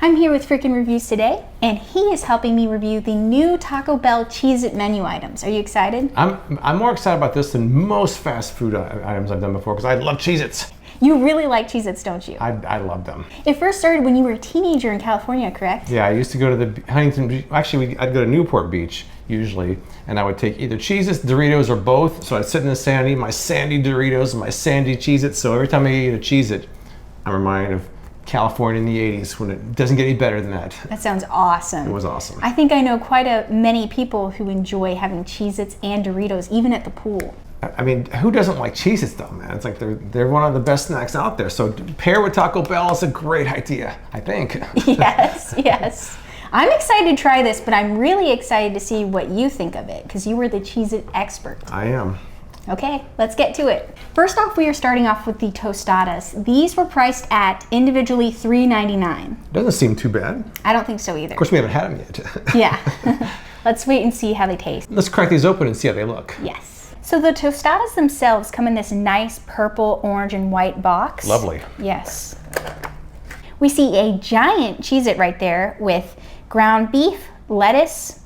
I'm here with Frickin' Reviews today, and he is helping me review the new Taco Bell Cheez-It menu items. Are you excited? I'm more excited about this than most fast food items I've done before because I love Cheez-Its. You really like Cheez-Its, don't you? I love them. It first started when you were a teenager in California, correct? Yeah, I used to go to the Huntington Beach. Actually, I'd go to Newport Beach usually, and I would take either Cheez-Its, Doritos, or both. So I'd sit in the sand, eat my sandy Doritos and my sandy Cheez-Its. So every time I eat a Cheez-It, I'm reminded of California in the 80s when it doesn't get any better than that. That sounds awesome. It was awesome. I think I know quite many people who enjoy having Cheez-Its and Doritos, even at the pool. I mean, who doesn't like Cheez-Its though, man? It's like they're one of the best snacks out there. So pair with Taco Bell is a great idea, I think. Yes, yes. I'm excited to try this, but I'm really excited to see what you think of it, because you were the Cheez-It expert. I am. Okay, let's get to it. First off, we are starting off with the Tostadas. These were priced at individually $3.99. Doesn't seem too bad. I don't think so either. Of course, we haven't had them yet. Yeah. Let's wait and see how they taste. Let's crack these open and see how they look. Yes. So the Tostadas themselves come in this nice purple, orange, and white box. Lovely. Yes. We see a giant Cheez-It right there with ground beef, lettuce,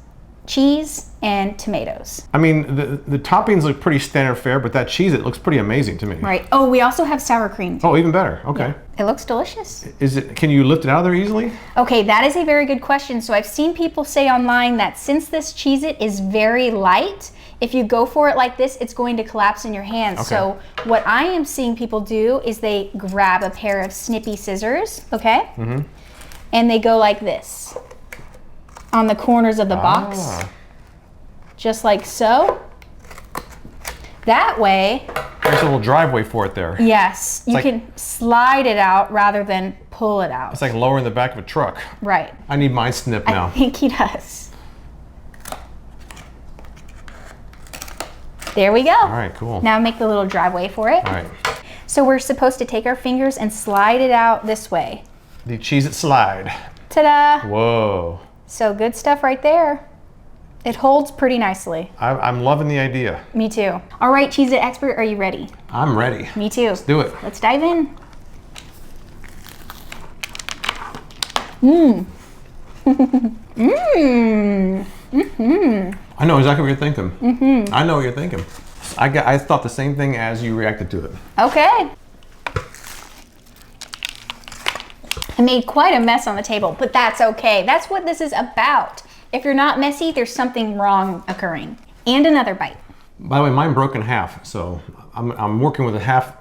cheese, and tomatoes. I mean, the toppings look pretty standard fare, but that Cheez-It looks pretty amazing to me. Right. Oh, we also have sour cream too. Oh, even better. Okay. Yeah. It looks delicious. Can you lift it out of there easily? Okay, that is a very good question. So I've seen people say online that since this Cheez-It is very light, if you go for it like this, it's going to collapse in your hands. Okay. So what I am seeing people do is they grab a pair of snippy scissors, okay? Mm-hmm. And they go like this on the corners of the box. Just like so. That way. There's a little driveway for it there. Yes, you can slide it out rather than pull it out. It's like lowering the back of a truck. Right. I need mine snipped now. I think he does. There we go. All right, cool. Now make the little driveway for it. All right. So we're supposed to take our fingers and slide it out this way. The Cheez-It slide. Ta-da! Whoa. So good stuff right there. It holds pretty nicely. I'm loving the idea. Me too. All right, Cheez-It expert, are you ready? I'm ready. Me too. Let's do it. Let's dive in. Mmm. Mmm. Mm-hmm. I know exactly what you're thinking. Mm-hmm. I know what you're thinking. I thought the same thing as you reacted to it. Okay. I made quite a mess on the table, but that's okay. That's what this is about. If you're not messy, there's something wrong occurring. And another bite. By the way, mine broke in half, so I'm working with a half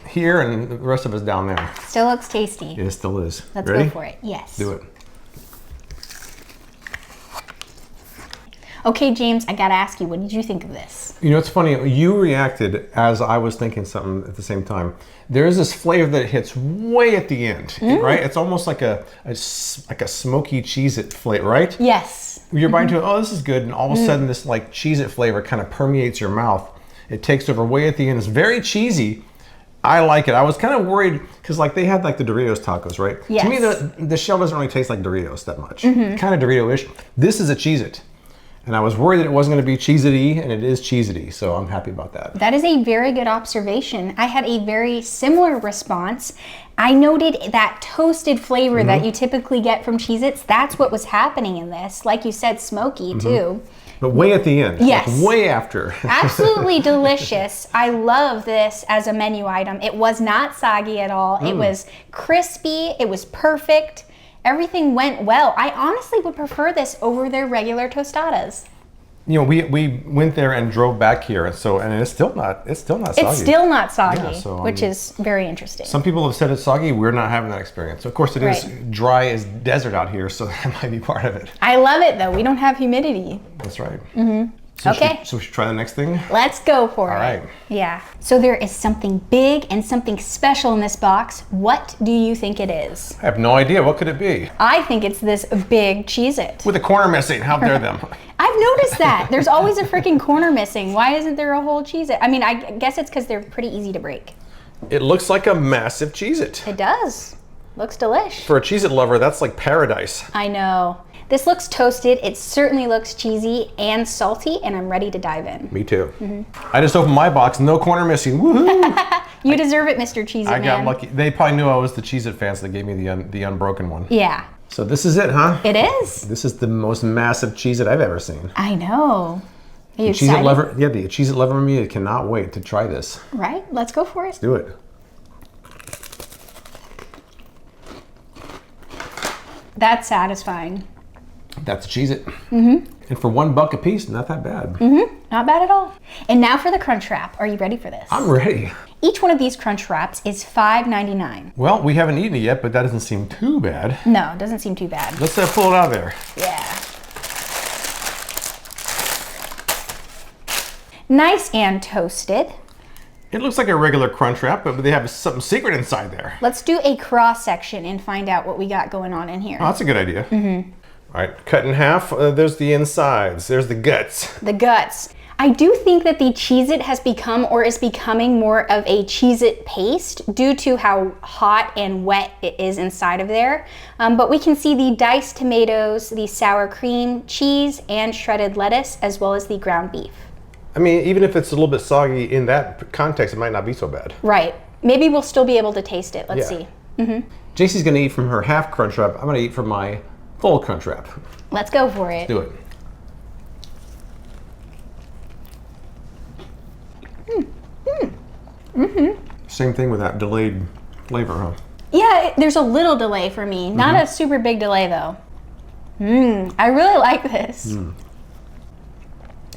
here and the rest of it's down there. Still looks tasty. It still is. Let's Ready? go for it. Yes. Do it. Okay, James, I gotta ask you, what did you think of this? You know, it's funny, you reacted as I was thinking something at the same time. There's this flavor that hits way at the end, right? It's almost like a smoky Cheez-It flavor, right? Yes. You're biting to it, oh, this is good, and all of a sudden this like Cheez-It flavor kind of permeates your mouth. It takes over way at the end. It's very cheesy. I like it. I was kind of worried because like they had like the Doritos tacos, right? Yes. To me, the shell doesn't really taste like Doritos that much. Kind of Dorito-ish. This is a Cheez-It. And I was worried that it wasn't going to be Cheez-It-y, and it is Cheez-It-y, so I'm happy about that. That is a very good observation. I had a very similar response. I noted that toasted flavor that you typically get from Cheez-Its. That's what was happening in this. Like you said, smoky too. But way at the end. Yes. Like way after. Absolutely delicious. I love this as a menu item. It was not soggy at all. It was crispy. It was perfect. Everything went well. I honestly would prefer this over their regular tostadas. You know, we went there and drove back here, and it's still not soggy. It's still not soggy, Yeah, so, which is very interesting. Some people have said it's soggy. We're not having that experience. Of course, it is dry as desert out here, so that might be part of it. I love it though. We don't have humidity. That's right. So okay. So we should try the next thing? Let's go for it. All right. Yeah. So there is something big and something special in this box. What do you think it is? I have no idea. What could it be? I think it's this big Cheez-It. With a corner missing. How dare them? I've noticed that. There's always a freaking corner missing. Why isn't there a whole Cheez-It? I mean, I guess it's because they're pretty easy to break. It looks like a massive Cheez-It. It does. Looks delish. For a Cheez-It lover, that's like paradise. I know. This looks toasted. It certainly looks cheesy and salty, and I'm ready to dive in. Me too. I just opened my box, no corner missing. Woohoo! You deserve it, Mr. Cheez-It I got Man. lucky. They probably knew I was the Cheez-It fans. They gave me the unbroken one. Yeah. So this is it, huh? It is. This is the most massive Cheez-It I've ever seen. I know. Are you Cheez-It excited? lover, yeah, the Cheez-It lover in me cannot wait to try this. Right? Let's go for it. Let's do it. That's satisfying. That's a Cheez-It. And for $1 a piece, not that bad. Not bad at all. And now for the Crunch Wrap. Are you ready for this? I'm ready. Each one of these Crunch Wraps is $5.99. Well, we haven't eaten it yet, but that doesn't seem too bad. No, it doesn't seem too bad. Let's pull it out of there. Yeah. Nice and toasted. It looks like a regular Crunch Wrap, but they have something secret inside there. Let's do a cross section and find out what we got going on in here. Oh, that's a good idea. All right, cut in half. There's the insides. There's the guts. The guts. I do think that the Cheez-It has become or is becoming more of a Cheez-It paste due to how hot and wet it is inside of there. But we can see the diced tomatoes, the sour cream, cheese, and shredded lettuce, as well as the ground beef. I mean, even if it's a little bit soggy in that context, it might not be so bad. Right. Maybe we'll still be able to taste it. Let's see. JC's gonna eat from her half Crunch Wrap. I'm gonna eat from my full Crunch Wrap. Let's go for it. Do it. Same thing with that delayed flavor, huh? Yeah, there's a little delay for me. Not a super big delay though. I really like this.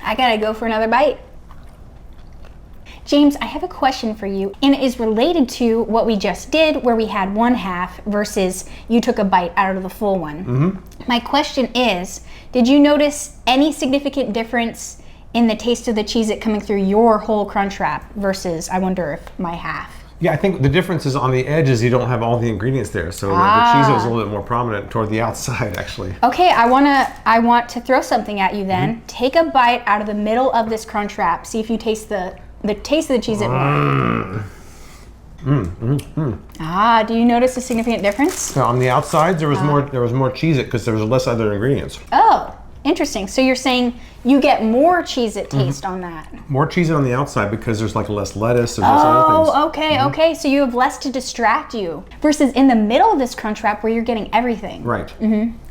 I gotta go for another bite. James, I have a question for you, and it is related to what we just did, where we had one half versus you took a bite out of the full one. My question is, did you notice any significant difference in the taste of the Cheez-It coming through your whole Crunch Wrap versus, I wonder if my half? Yeah, I think the difference is on the edges, you don't have all the ingredients there. So the Cheez-It was a little bit more prominent toward the outside, actually. Okay, I want to throw something at you then. Take a bite out of the middle of this Crunch Wrap. See if you taste the taste of the Cheez-It more. Ah, do you notice a significant difference? So on the outsides, there was more Cheez-It because there was less other ingredients. Oh, interesting. So you're saying you get more Cheez-It taste on that. More Cheez-It on the outside because there's like less lettuce, there's less other things. Oh, okay, okay. So you have less to distract you versus in the middle of this Crunch Wrap where you're getting everything. Right.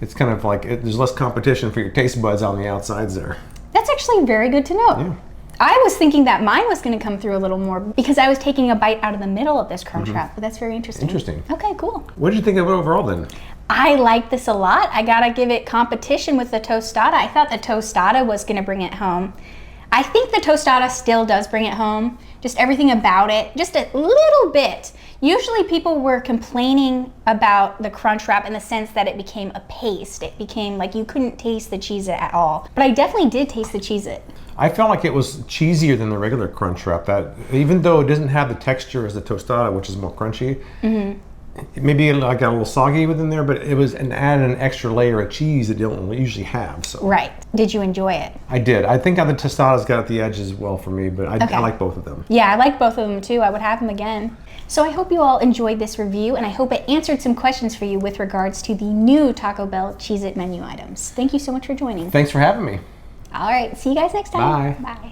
It's kind of like, there's less competition for your taste buds on the outsides there. That's actually very good to know. Yeah. I was thinking that mine was going to come through a little more because I was taking a bite out of the middle of this Crunch Wrap, but that's very interesting. Interesting. Okay, cool. What did you think of it overall then? I like this a lot. I gotta give it competition with the Tostada. I thought the Tostada was gonna bring it home. I think the Tostada still does bring it home. Just everything about it, just a little bit. Usually people were complaining about the Crunch Wrap in the sense that it became a paste. It became like you couldn't taste the Cheez-It at all. But I definitely did taste the Cheez-It. I felt like it was cheesier than the regular Crunch Wrap. That even though it doesn't have the texture as the Tostada, which is more crunchy, maybe it got a little soggy within there, but it was added an extra layer of cheese that you don't usually have. So Right. Did you enjoy it? I did. I think the Tostadas got at the edge as well for me, but I Okay. like both of them. Yeah, I like both of them too. I would have them again. So I hope you all enjoyed this review, and I hope it answered some questions for you with regards to the new Taco Bell Cheez-It menu items. Thank you so much for joining. Thanks for having me. All right, see you guys next time. Bye. Bye.